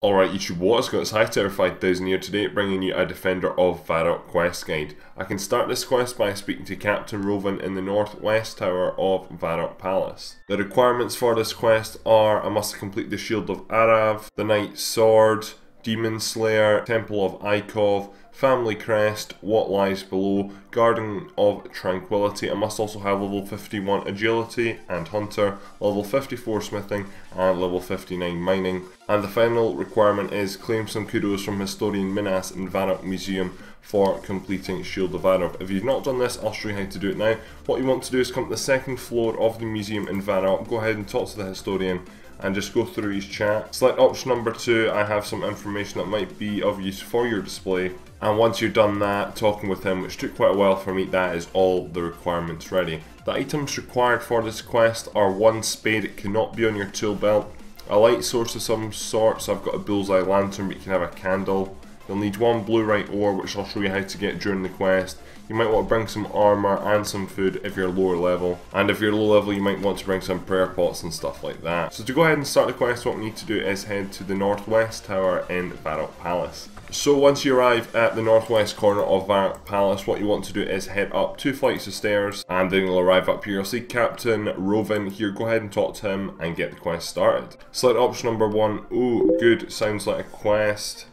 Alright YouTube, what is going on? It's Hightower 5000 here today, bringing you a Defender of Varrock quest guide. I can start this quest by speaking to Captain Rovan in the northwest tower of Varrock Palace. The requirements for this quest are: I must complete the Shield of Arav, the Knight's Sword, Demon Slayer, Temple of Ikov, Family Crest, What Lies Below, Garden of Tranquility. I must also have level 51 Agility and Hunter, level 54 Smithing, and level 59 Mining. And the final requirement is claim some kudos from Historian Minas in Varrock Museum for completing Shield of Arav. If you've not done this, I'll show you how to do it now. What you want to do is come to the second floor of the museum in Varrock, go ahead and talk to the Historian, and just go through his chat. Select option number 2, I have some information that might be of use for your display. And once you've done that, talking with him, which took quite a while for me, that is all the requirements ready. The items required for this quest are 1 spade, it cannot be on your tool belt, a light source of some sort, so I've got a bullseye lantern, but you can have a candle. You'll need 1 blue-right ore, which I'll show you how to get during the quest. You might want to bring some armour and some food if you're lower level. And if you're low level, you might want to bring some prayer pots and stuff like that. So to go ahead and start the quest, what we need to do is head to the northwest tower in Varrock Palace. So once you arrive at the northwest corner of Varrock Palace, what you want to do is head up 2 flights of stairs, and then you'll arrive up here. You'll see Captain Rovan here. Go ahead and talk to him and get the quest started. Select option number 1. Ooh, good, sounds like a quest.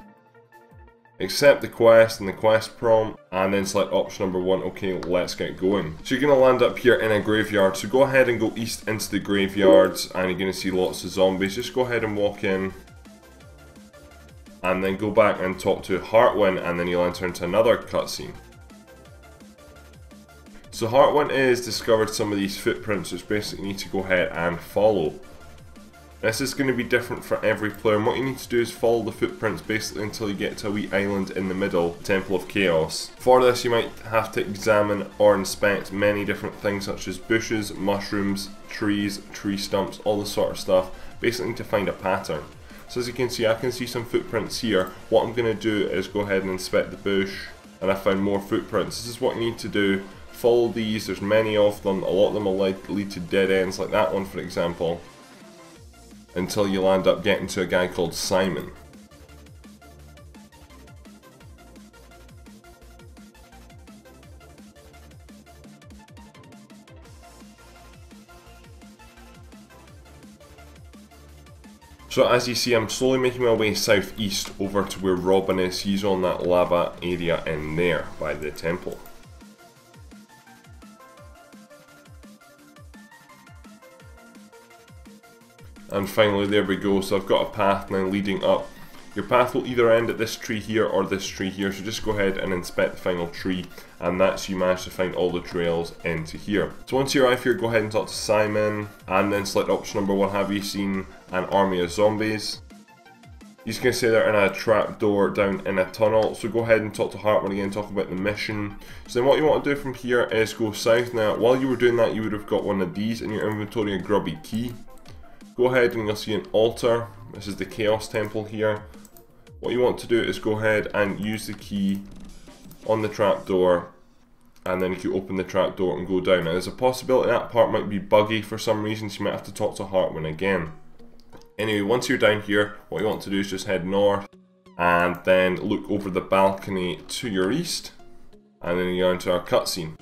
Accept the quest and the quest prompt, and then select option number 1. Okay, let's get going. So you're going to land up here in a graveyard, so go ahead and go east into the graveyards, and you're going to see lots of zombies. Just go ahead and walk in, and then go back and talk to Heartwin, and then you'll enter into another cutscene. So Heartwin is discovered some of these footprints, which basically you need to go ahead and follow. This is going to be different for every player, and what you need to do is follow the footprints basically until you get to a wee island in the middle, Temple of Chaos. For this you might have to examine or inspect many different things such as bushes, mushrooms, trees, tree stumps, all this sort of stuff, basically to find a pattern. So as you can see, I can see some footprints here. What I'm going to do is go ahead and inspect the bush, and I found more footprints. This is what you need to do. Follow these, there's many of them, a lot of them will lead to dead ends, like that one for example, until you land up getting to a guy called Simon. So as you see, I'm slowly making my way southeast over to where Robin is. He's on that lava area in there by the temple. And finally, there we go. So I've got a path now leading up. Your path will either end at this tree here or this tree here, so just go ahead and inspect the final tree, and that's you manage to find all the trails into here. So once you arrive here, go ahead and talk to Simon, and then select option number 1, have you seen an army of zombies? He's going to say they're in a trapdoor down in a tunnel, so go ahead and talk to Heartwin again, talk about the mission. So then what you want to do from here is go south. Now, while you were doing that, you would have got one of these in your inventory, a grubby key. Go ahead and you'll see an altar. This is the Chaos Temple here. What you want to do is go ahead and use the key on the trapdoor, and then you can open the trapdoor and go down. Now there's a possibility that part might be buggy for some reason, so you might have to talk to Heartwin again. Anyway, once you're down here, what you want to do is just head north, and then look over the balcony to your east, and then you're into our cutscene.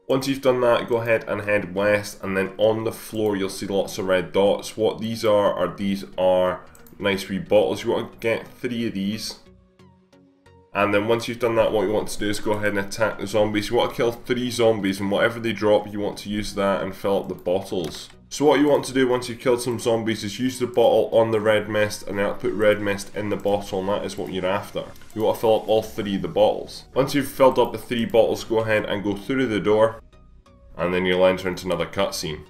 Once you've done that, go ahead and head west, and then on the floor you'll see lots of red dots. What these are nice wee bottles. You want to get 3 of these. And then once you've done that, what you want to do is go ahead and attack the zombies. You want to kill 3 zombies, and whatever they drop, you want to use that and fill up the bottles. So what you want to do once you've killed some zombies is use the bottle on the red mist, and then put red mist in the bottle, and that is what you're after. You want to fill up all 3 of the bottles. Once you've filled up the 3 bottles, go ahead and go through the door, and then you'll enter into another cutscene.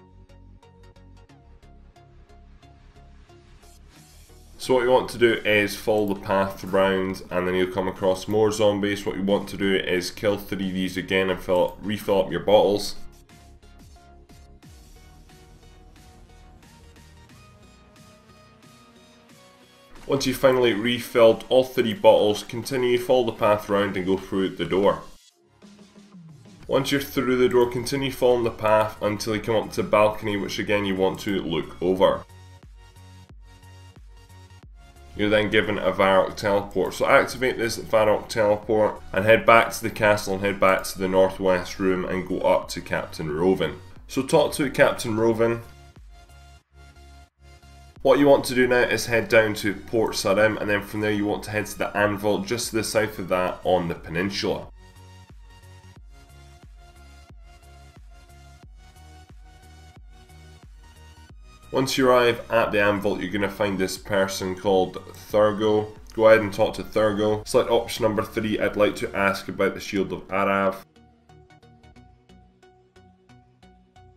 So what you want to do is follow the path around, and then you'll come across more zombies. What you want to do is kill 3 of these again and refill up your bottles. Once you've finally refilled all 3 bottles, continue, follow the path around and go through the door. Once you're through the door, continue following the path until you come up to the balcony, which again you want to look over. You're then given a Varrock teleport. So activate this Varrock teleport and head back to the castle and head back to the northwest room and go up to Captain Rovin. So talk to Captain Rovin. What you want to do now is head down to Port Sarim, and then from there you want to head to the anvil just to the south of that on the peninsula. Once you arrive at the anvil, you're going to find this person called Thurgo. Go ahead and talk to Thurgo. Select option number 3, I'd like to ask about the Shield of Arav.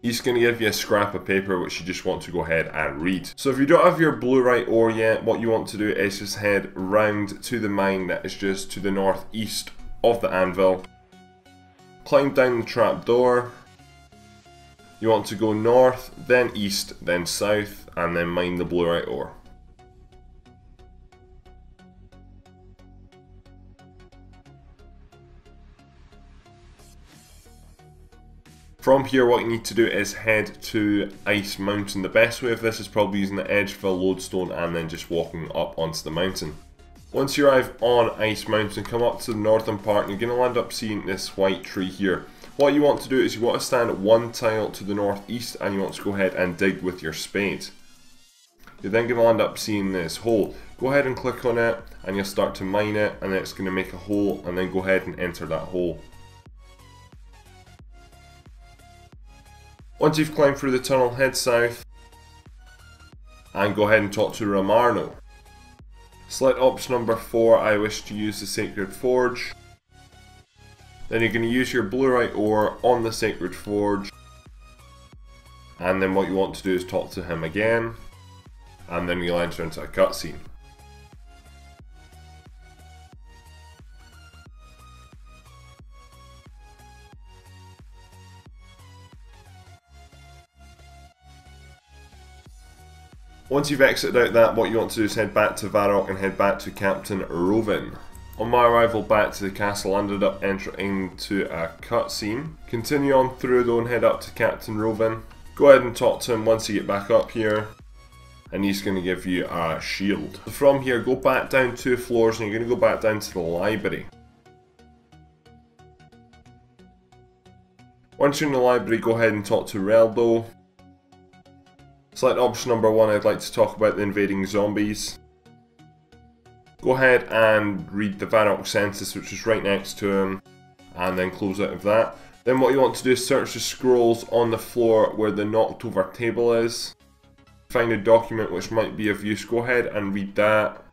He's going to give you a scrap of paper which you just want to go ahead and read. So if you don't have your blue-right ore yet, what you want to do is just head round to the mine that is just to the northeast of the anvil. Climb down the trapdoor. You want to go north, then east, then south, and then mine the blue-right ore. From here, what you need to do is head to Ice Mountain. The best way of this is probably using the edge of a lodestone and then just walking up onto the mountain. Once you arrive on Ice Mountain, come up to the northern part and you're going to land up seeing this white tree here. What you want to do is you want to stand at one tile to the northeast and you want to go ahead and dig with your spade. You're then going to land up seeing this hole. Go ahead and click on it and you'll start to mine it, and then it's going to make a hole, and then go ahead and enter that hole. Once you've climbed through the tunnel, head south and go ahead and talk to Ramarno. Select option number 4, I wish to use the Sacred Forge. Then you're going to use your blue-right ore on the Sacred Forge. And then what you want to do is talk to him again. And then you'll enter into a cutscene. Once you've exited out that, what you want to do is head back to Varrock and head back to Captain Rovin. On my arrival back to the castle, I ended up entering into a cutscene. Continue on through though and head up to Captain Rovin. Go ahead and talk to him once you get back up here, and he's going to give you a shield. From here, go back down 2 floors and you're going to go back down to the library. Once you're in the library, go ahead and talk to Reldo. Select option number 1, I'd like to talk about the invading zombies. Go ahead and read the Varrock census, which is right next to him, and then close out of that. Then what you want to do is search the scrolls on the floor where the knocked over table is. Find a document which might be of use, go ahead and read that,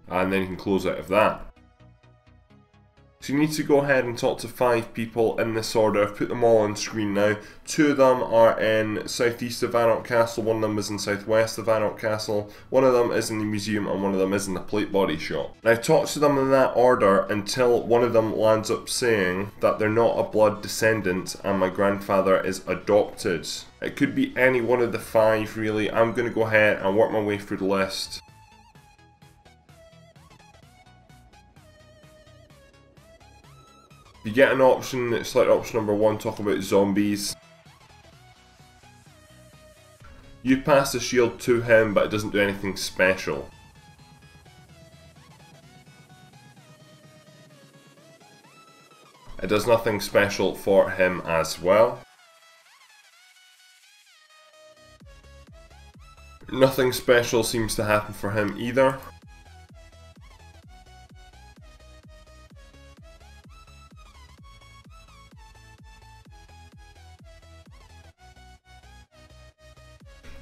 and then you can close out of that. So you need to go ahead and talk to 5 people in this order. I've put them all on screen now. 2 of them are in southeast of Varrock Castle, 1 of them is in southwest of Varrock Castle, 1 of them is in the museum, and 1 of them is in the plate body shop. Now talk to them in that order until one of them lands up saying that they're not a blood descendant and my grandfather is adopted. It could be any one of the 5 really. I'm going to go ahead and work my way through the list. You get an option, select option number 1, talk about zombies. You pass the shield to him, but it doesn't do anything special. It does nothing special for him as well. Nothing special seems to happen for him either.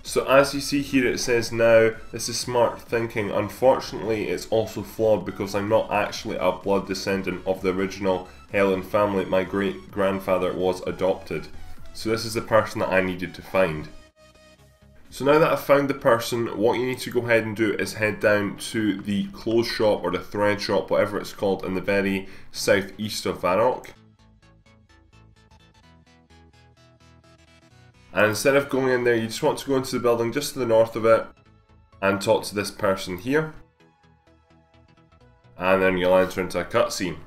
So as you see here, it says now, this is smart thinking. Unfortunately, it's also flawed because I'm not actually a blood descendant of the original Helen family. My great grandfather was adopted. So this is the person that I needed to find. So now that I've found the person, what you need to go ahead and do is head down to the clothes shop or the thread shop, whatever it's called, in the very southeast of Varrock. And instead of going in there, you just want to go into the building just to the north of it and talk to this person here. And then you'll enter into a cutscene.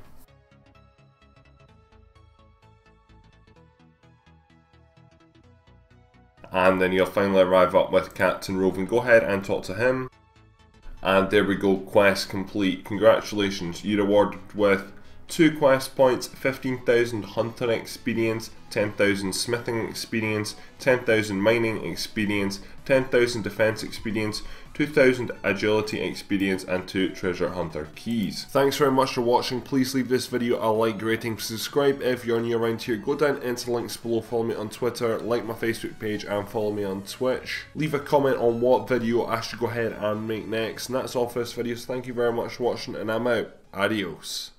and then you'll finally arrive up with Captain Rovin. Go ahead and talk to him. And there we go, quest complete. Congratulations, you're rewarded with 2 quest points, 15,000 hunter experience, 10,000 smithing experience, 10,000 mining experience, 10,000 defense experience, 2,000 agility experience, and 2 treasure hunter keys. Thanks very much for watching. Please leave this video a like, rating, subscribe if you're new around here. Go down into the links below, follow me on Twitter, like my Facebook page, and follow me on Twitch. Leave a comment on what video I should go ahead and make next. And that's all for this video, so thank you very much for watching, and I'm out. Adios.